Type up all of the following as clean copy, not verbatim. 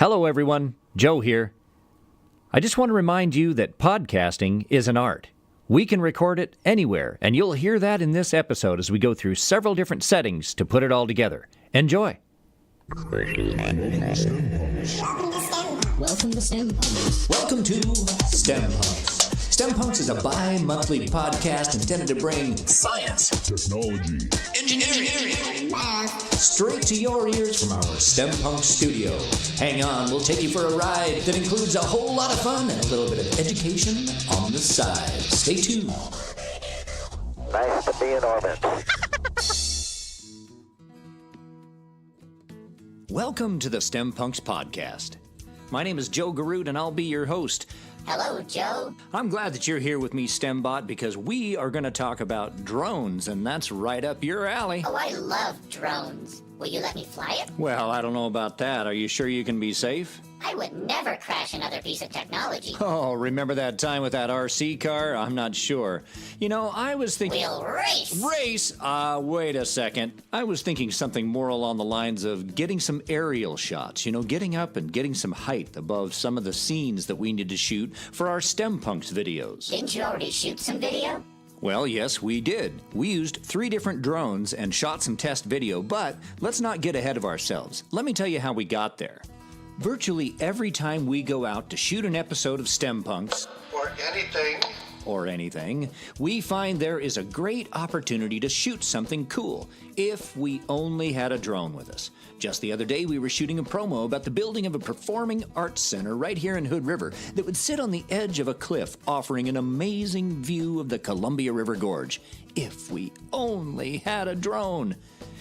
Hello, everyone. Joe here. I just want to remind you that podcasting is an art. We can record it anywhere, and you'll hear that in this episode as we go through several different settings to put it all together. Enjoy. Welcome to STEMPunX. Welcome to STEMPunX. STEMPunX is a bi-monthly podcast intended to bring science, technology, engineering, math straight to your ears from our STEMPunX studio. Hang on, we'll take you for a ride that includes a whole lot of fun and a little bit of education on the side. Stay tuned. Nice to be in orbit. Welcome to the STEMPunX podcast. My name is Joe Garoutte, and I'll be your host. Hello, Joe. I'm glad that you're here with me, STEMBot, because we are going to talk about drones, and that's right up your alley. Oh, I love drones. Will you let me fly it? Well, I don't know about that. Are you sure you can be safe? I would never crash another piece of technology. Oh, remember that time with that RC car? I'm not sure. You know, I was thinking... We'll race! Race? Wait a second. I was thinking something more along the lines of getting some aerial shots. You know, getting up and getting some height above some of the scenes that we need to shoot for our STEMPunX videos. Didn't you already shoot some video? Well, yes, we did. We used 3 different drones and shot some test video, but let's not get ahead of ourselves. Let me tell you how we got there. Virtually every time we go out to shoot an episode of STEMPunX, or anything, we find there is a great opportunity to shoot something cool, if we only had a drone with us. Just the other day, we were shooting a promo about the building of a performing arts center right here in Hood River that would sit on the edge of a cliff, offering an amazing view of the Columbia River Gorge. If we only had a drone.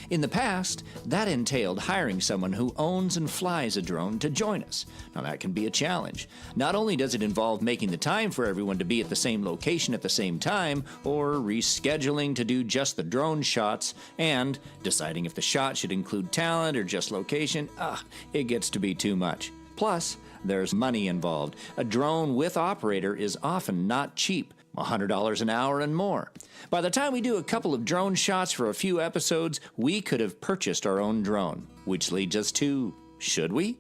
In the past, that entailed hiring someone who owns and flies a drone to join us. Now, that can be a challenge. Not only does it involve making the time for everyone to be at the same location at the same time, or rescheduling to do just the drone shots, and deciding if the shot should include talent or just location, it gets to be too much. Plus, there's money involved. A drone with operator is often not cheap. $100 an hour and more. By the time we do a couple of drone shots for a few episodes, we could have purchased our own drone. Which leads us to, should we?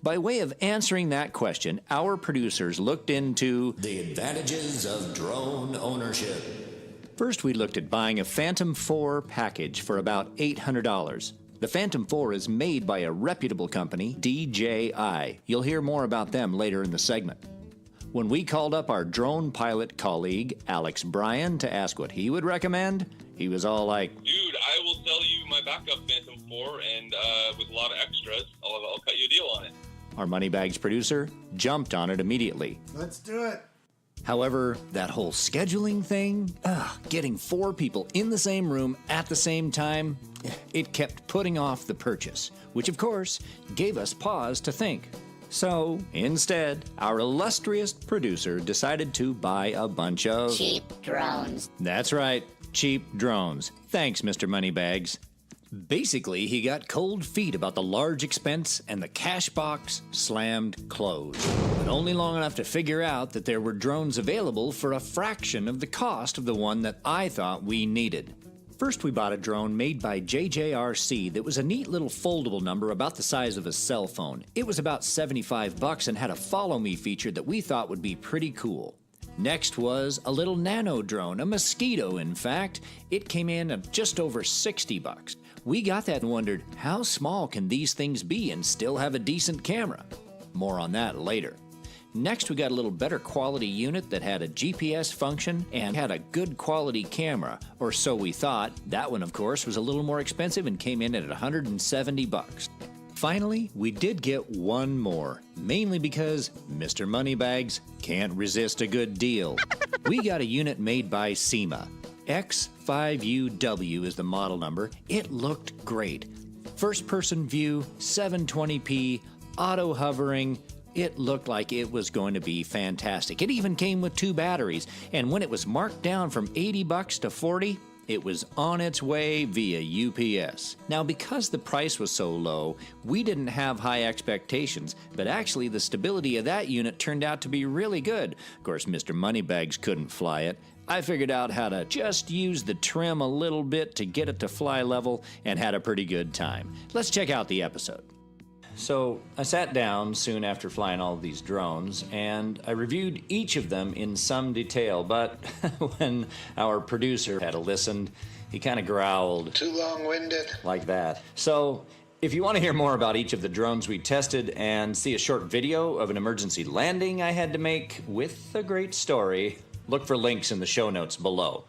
By way of answering that question, our producers looked into the advantages of drone ownership. First, we looked at buying a Phantom 4 package for about $800. The Phantom 4 is made by a reputable company, DJI. You'll hear more about them later in the segment. When we called up our drone pilot colleague, Alex Bryan, to ask what he would recommend, he was all like, "Dude, I will sell you my backup Phantom 4, and with a lot of extras, I'll cut you a deal on it." Our Moneybags producer jumped on it immediately. Let's do it. However, that whole scheduling thing, getting 4 people in the same room at the same time, it kept putting off the purchase, which of course gave us pause to think. So, instead, our illustrious producer decided to buy a bunch of... cheap drones. That's right, cheap drones. Thanks, Mr. Moneybags. Basically, he got cold feet about the large expense, and the cash box slammed closed. But only long enough to figure out that there were drones available for a fraction of the cost of the one that I thought we needed. First, we bought a drone made by JJRC that was a neat little foldable number about the size of a cell phone. It was about $75 and had a follow me feature that we thought would be pretty cool. Next was a little nano drone, a mosquito in fact. It came in at just over $60. We got that and wondered, how small can these things be and still have a decent camera? More on that later. Next, we got a little better quality unit that had a GPS function and had a good quality camera, or so we thought. That one, of course, was a little more expensive and came in at $170. Finally, we did get one more, mainly because Mr. Moneybags can't resist a good deal. We got a unit made by SEMA. X5UW is the model number. It looked great. First-person view, 720p, auto-hovering. It looked like it was going to be fantastic. It even came with 2 batteries, and when it was marked down from $80 to $40, it was on its way via UPS. Now, because the price was so low, we didn't have high expectations, but actually the stability of that unit turned out to be really good. Of course, Mr. Moneybags couldn't fly it. I figured out how to just use the trim a little bit to get it to fly level and had a pretty good time. Let's check out the episode. So I sat down soon after flying all of these drones, and I reviewed each of them in some detail, but when our producer had listened, he kind of growled. Too long-winded. Like that. So if you want to hear more about each of the drones we tested and see a short video of an emergency landing I had to make with a great story, look for links in the show notes below.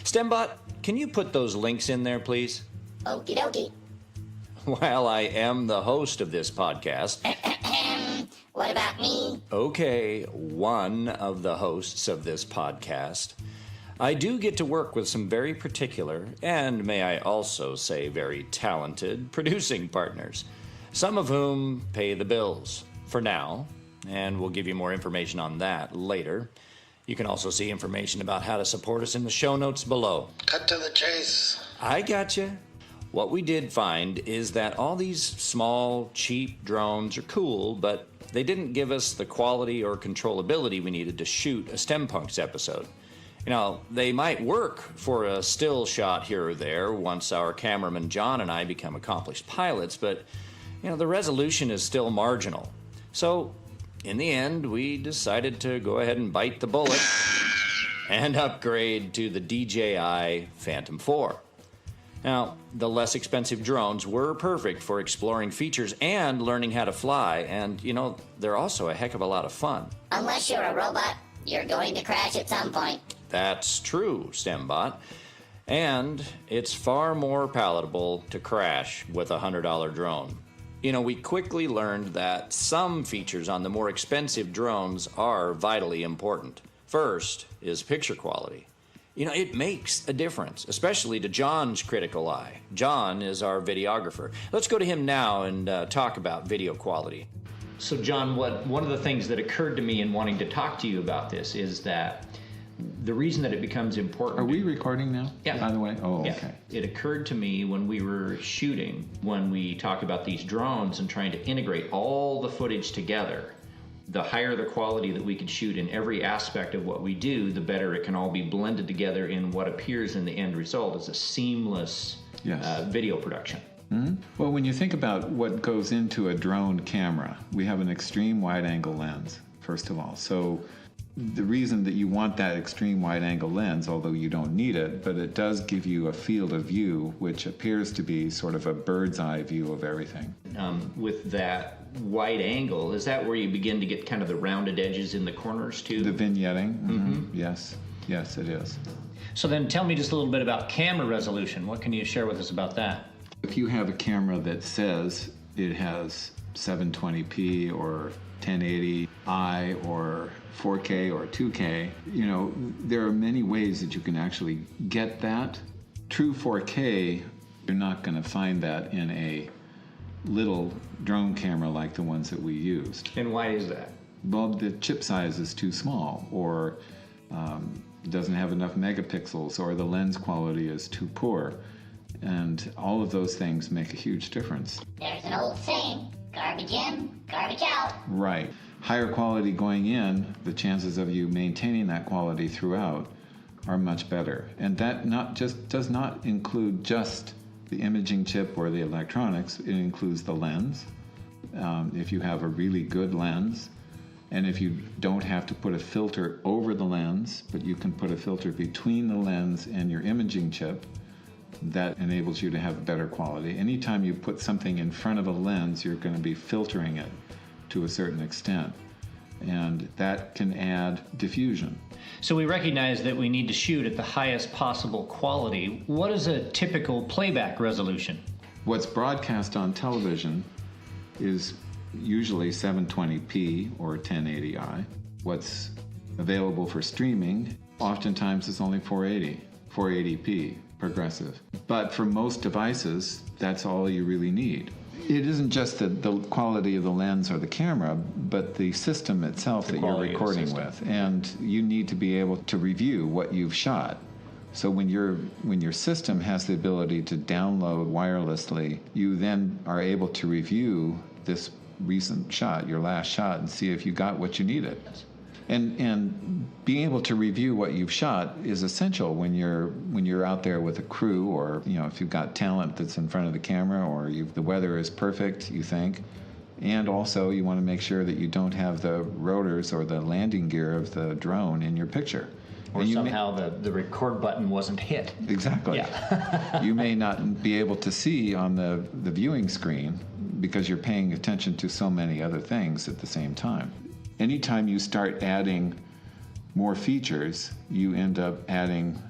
STEMBot, can you put those links in there, please? Okie dokie. While I am the host of this podcast, What about me? okay, one of the hosts of this podcast, I do get to work with some very particular, and may I also say very talented, producing partners, some of whom pay the bills for now, and we'll give you more information on that later. You can also see information about how to support us in the show notes below. Cut to the chase. I gotcha. What we did find is that all these small, cheap drones are cool, but they didn't give us the quality or controllability we needed to shoot a STEMPunX episode. You know, they might work for a still shot here or there once our cameraman John and I become accomplished pilots, but, you know, the resolution is still marginal. So, in the end, we decided to go ahead and bite the bullet and upgrade to the DJI Phantom 4. Now, the less expensive drones were perfect for exploring features and learning how to fly, and, you know, they're also a heck of a lot of fun. Unless you're a robot, you're going to crash at some point. That's true, STEMBot. And it's far more palatable to crash with a $100 drone. You know, we quickly learned that some features on the more expensive drones are vitally important. First is picture quality. You know, it makes a difference, especially to John's critical eye. John is our videographer. Let's go to him now and talk about video quality. So, John, one of the things that occurred to me in wanting to talk to you about this is that the reason that it becomes important... Are we recording now? Yeah. By the way? Oh, yeah. Okay. It occurred to me when we were shooting, when we talk about these drones and trying to integrate all the footage together, the higher the quality that we could shoot in every aspect of what we do, the better it can all be blended together in what appears in the end result as a seamless video production. Mm-hmm. Well, when you think about what goes into a drone camera, we have an extreme wide-angle lens, first of all. So the reason that you want that extreme wide-angle lens, although you don't need it, but it does give you a field of view which appears to be sort of a bird's eye view of everything. With that wide angle, is that where you begin to get kind of the rounded edges in the corners too? The vignetting? Mm-hmm. Yes, it is. So then tell me just a little bit about camera resolution. What can you share with us about that? If you have a camera that says it has 720p or 1080i or 4K or 2K, you know, there are many ways that you can actually get that. True 4K, you're not going to find that in a little drone camera like the ones that we used. And why is that? Well, the chip size is too small, or doesn't have enough megapixels, or the lens quality is too poor. And all of those things make a huge difference. There's an old saying, garbage in, garbage out. Right. Higher quality going in, the chances of you maintaining that quality throughout are much better. And that does not include just the imaging chip or the electronics. It includes the lens. If you have a really good lens, and if you don't have to put a filter over the lens, but you can put a filter between the lens and your imaging chip, that enables you to have better quality. Anytime you put something in front of a lens, you're going to be filtering it to a certain extent, and that can add diffusion. So we recognize that we need to shoot at the highest possible quality. What is a typical playback resolution? What's broadcast on television is usually 720p or 1080i. What's available for streaming oftentimes is only 480p progressive. But for most devices, that's all you really need. It isn't just the quality of the lens or the camera, but the system itself that you're recording with. And you need to be able to review what you've shot. So when your system has the ability to download wirelessly, you then are able to review this recent shot, your last shot, and see if you got what you needed. And being able to review what you've shot is essential when you're out there with a crew, or if you've got talent that's in front of the camera, or the weather is perfect, you think. And also you want to make sure that you don't have the rotors or the landing gear of the drone in your picture. Or somehow the record button wasn't hit. Exactly. Yeah. You may not be able to see on the viewing screen because you're paying attention to so many other things at the same time. Anytime you start adding more features, you end up adding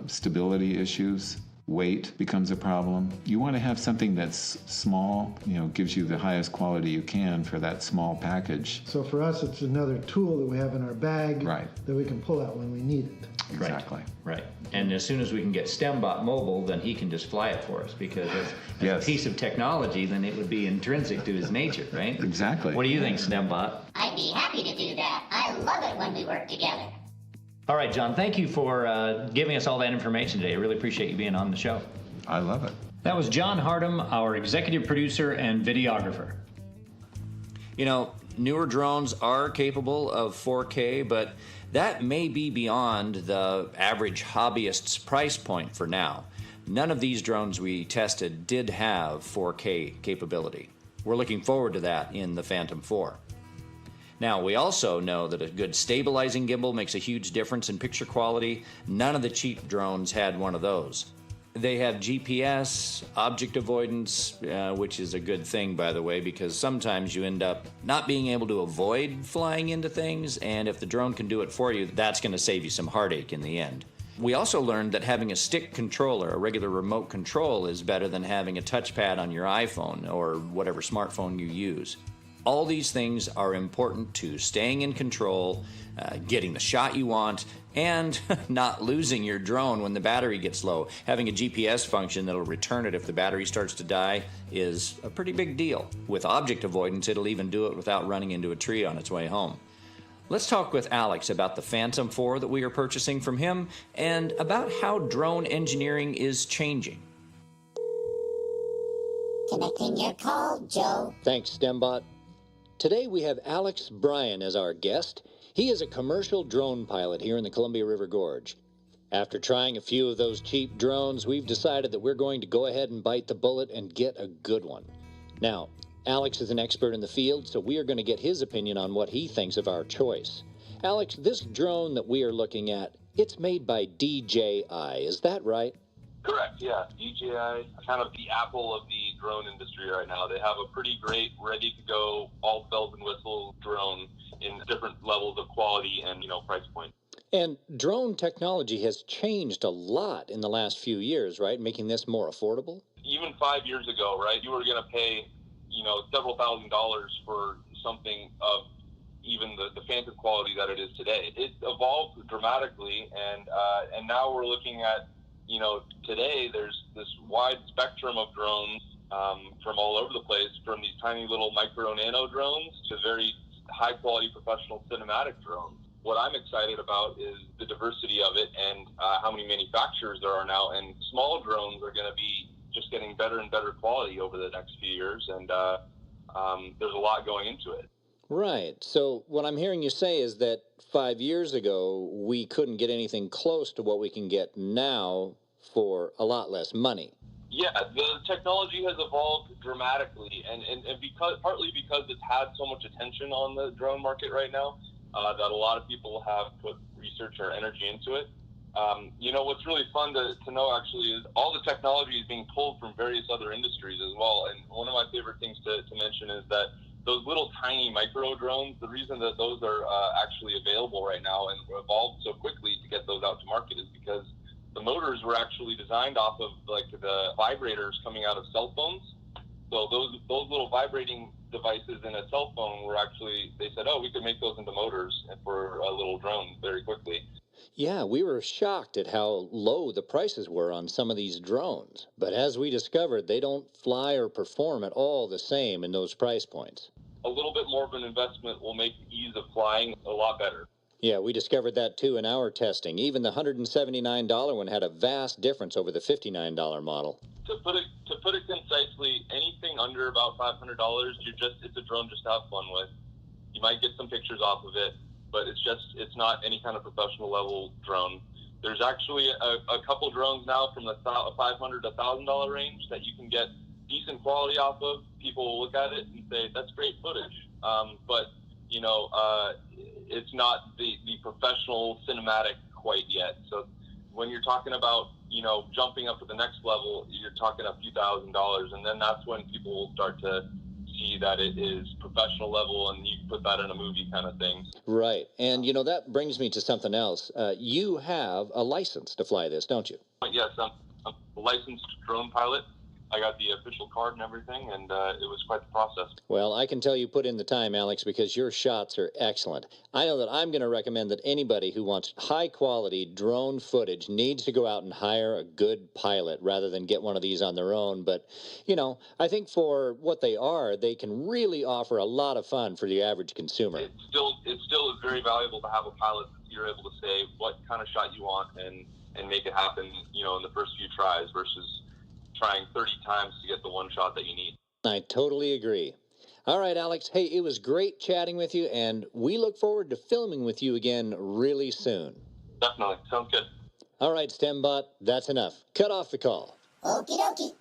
stability issues. Weight becomes a problem. You want to have something that's small, gives you the highest quality you can for that small package. So for us, it's another tool that we have in our bag that we can pull out when we need it. Exactly. Right. And as soon as we can get STEMBot mobile, then he can just fly it for us, because as a piece of technology, then it would be intrinsic to his nature, right? Exactly. What do you think, STEMBot? I'd be happy to do that. I love it when we work together. All right, John, thank you for giving us all that information today. I really appreciate you being on the show. I love it. That was John Hardham, our executive producer and videographer. Newer drones are capable of 4K, but that may be beyond the average hobbyist's price point for now. None of these drones we tested did have 4K capability. We're looking forward to that in the Phantom 4. Now, we also know that a good stabilizing gimbal makes a huge difference in picture quality. None of the cheap drones had one of those. They have GPS, object avoidance, which is a good thing, by the way, because sometimes you end up not being able to avoid flying into things, and if the drone can do it for you, that's going to save you some heartache in the end. We also learned that having a stick controller, a regular remote control, is better than having a touchpad on your iPhone or whatever smartphone you use. All these things are important to staying in control, getting the shot you want, and not losing your drone when the battery gets low. Having a GPS function that'll return it if the battery starts to die is a pretty big deal. With object avoidance, it'll even do it without running into a tree on its way home. Let's talk with Alex about the Phantom 4 that we are purchasing from him and about how drone engineering is changing. Connecting your call, Joe. Thanks, STEMBot. Today we have Alex Bryan as our guest. He is a commercial drone pilot here in the Columbia River Gorge. After trying a few of those cheap drones, we've decided that we're going to go ahead and bite the bullet and get a good one. Now, Alex is an expert in the field, so we are going to get his opinion on what he thinks of our choice. Alex, this drone that we are looking at, it's made by DJI, is that right? Correct, yeah. DJI, kind of the Apple of the drone industry right now. They have a pretty great, ready-to-go, all bells and whistles drone in different levels of quality and, price point. And drone technology has changed a lot in the last few years, right? Making this more affordable? Even 5 years ago, right, you were going to pay, several $1,000s for something of even the Phantom quality that it is today. It evolved dramatically, and now we're looking at, today there's this wide spectrum of drones from all over the place, from these tiny little micro nano drones to very high quality professional cinematic drones. What I'm excited about is the diversity of it and how many manufacturers there are now, and small drones are going to be just getting better and better quality over the next few years, and there's a lot going into it. Right. So what I'm hearing you say is that 5 years ago, we couldn't get anything close to what we can get now for a lot less money. Yeah, the technology has evolved dramatically, and partly because it's had so much attention on the drone market right now, that a lot of people have put research or energy into it. What's really fun to know actually is all the technology is being pulled from various other industries as well. And one of my favorite things to mention is that those little tiny micro drones, the reason that those are actually available right now and evolved so quickly to get those out to market is because the motors were actually designed off of the vibrators coming out of cell phones. So those little vibrating devices in a cell phone were actually, they said, we could make those into motors for a little drone very quickly. Yeah, we were shocked at how low the prices were on some of these drones. But as we discovered, they don't fly or perform at all the same in those price points. A little bit more of an investment will make the ease of flying a lot better. Yeah, we discovered that too in our testing. Even the $179 one had a vast difference over the $59 model. To put it concisely, anything under about $500, it's a drone just to have fun with. You might get some pictures off of it, but it's not any kind of professional level drone. There's actually a couple drones now from the $500 to $1,000 range that you can get decent quality off of. People will look at it and say, that's great footage. But, you know, it's not the professional cinematic quite yet. So when you're talking about, you know, jumping up to the next level, you're talking a few $1,000s, and then that's when people will start to see that it is professional level, and you put that in a movie kind of thing. Right. And, you know, that brings me to something else. You have a license to fly this, don't you? Yes, I'm a licensed drone pilot. I got the official card and everything, and it was quite the process. Well, I can tell you put in the time, Alex, because your shots are excellent. I know that I'm going to recommend that anybody who wants high-quality drone footage needs to go out and hire a good pilot rather than get one of these on their own. But, you know, I think for what they are, they can really offer a lot of fun for the average consumer. It still is very valuable to have a pilot that you're able to say what kind of shot you want and make it happen, you know, in the first few tries versus trying 30 times to get the one shot that you need. I totally agree. All right, Alex. Hey, it was great chatting with you, and we look forward to filming with you again really soon. Definitely. Sounds good. All right, STEMBot, that's enough. Cut off the call. Okie dokie.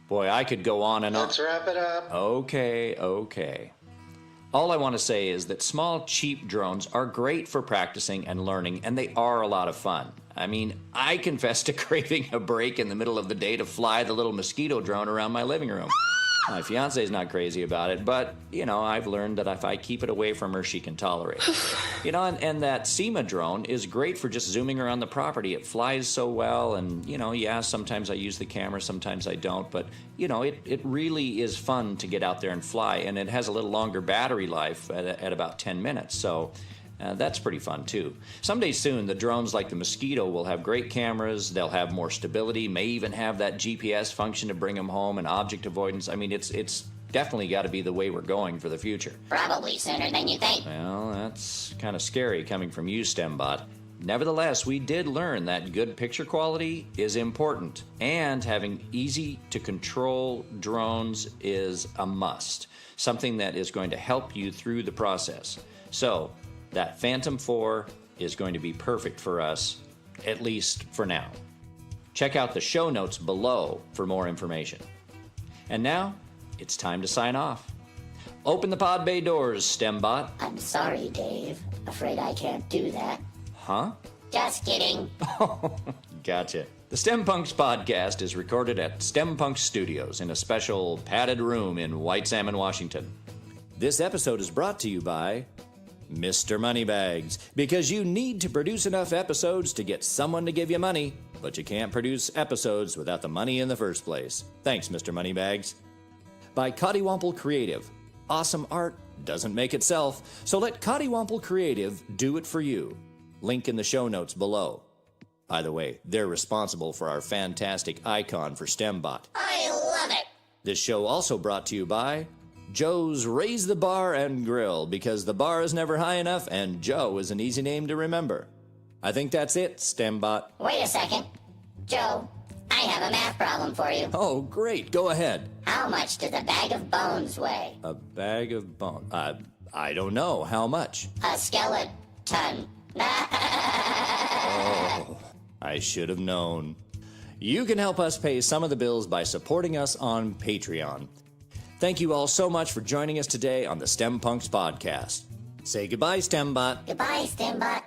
Boy, I could go on and on. Let's wrap it up. Okay. All I want to say is that small, cheap drones are great for practicing and learning, and they are a lot of fun. I mean, I confess to craving a break in the middle of the day to fly the little mosquito drone around my living room. My fiance's not crazy about it, but, you know, I've learned that if I keep it away from her, she can tolerate it. You know, and that SEMA drone is great for just zooming around the property. It flies so well, and, you know, yeah, sometimes I use the camera, sometimes I don't, but, you know, it really is fun to get out there and fly, and it has a little longer battery life at about 10 minutes, so that's pretty fun, too. Someday soon, the drones like the Mosquito will have great cameras, they'll have more stability, may even have that GPS function to bring them home and object avoidance. I mean, it's definitely got to be the way we're going for the future. Probably sooner than you think. Well, that's kind of scary coming from you, STEMBot. Nevertheless, we did learn that good picture quality is important, and having easy-to-control drones is a must, something that is going to help you through the process. So, that Phantom 4 is going to be perfect for us, at least for now. Check out the show notes below for more information. And now, it's time to sign off. Open the pod bay doors, STEMBot. I'm sorry, Dave. Afraid I can't do that. Huh? Just kidding. Gotcha. The STEMPunX podcast is recorded at STEMPunX Studios in a special padded room in White Salmon, Washington. This episode is brought to you by Mr. Moneybags, because you need to produce enough episodes to get someone to give you money, but you can't produce episodes without the money in the first place. Thanks, Mr. Moneybags. By Coddiwomple Creative. Awesome art doesn't make itself, so let Coddiwomple Creative do it for you. Link in the show notes below. By the way, they're responsible for our fantastic icon for STEMBot. I love it. This show also brought to you by Joe's Raise the Bar and Grill, because the bar is never high enough and Joe is an easy name to remember. I think that's it, STEMBot. Wait a second. Joe, I have a math problem for you. Oh, great. Go ahead. How much does a bag of bones weigh? A bag of bones? I don't know. How much? A skeleton. Oh, I should have known. You can help us pay some of the bills by supporting us on Patreon. Thank you all so much for joining us today on the STEMPunX podcast. Say goodbye, STEMBot. Goodbye, STEMBot.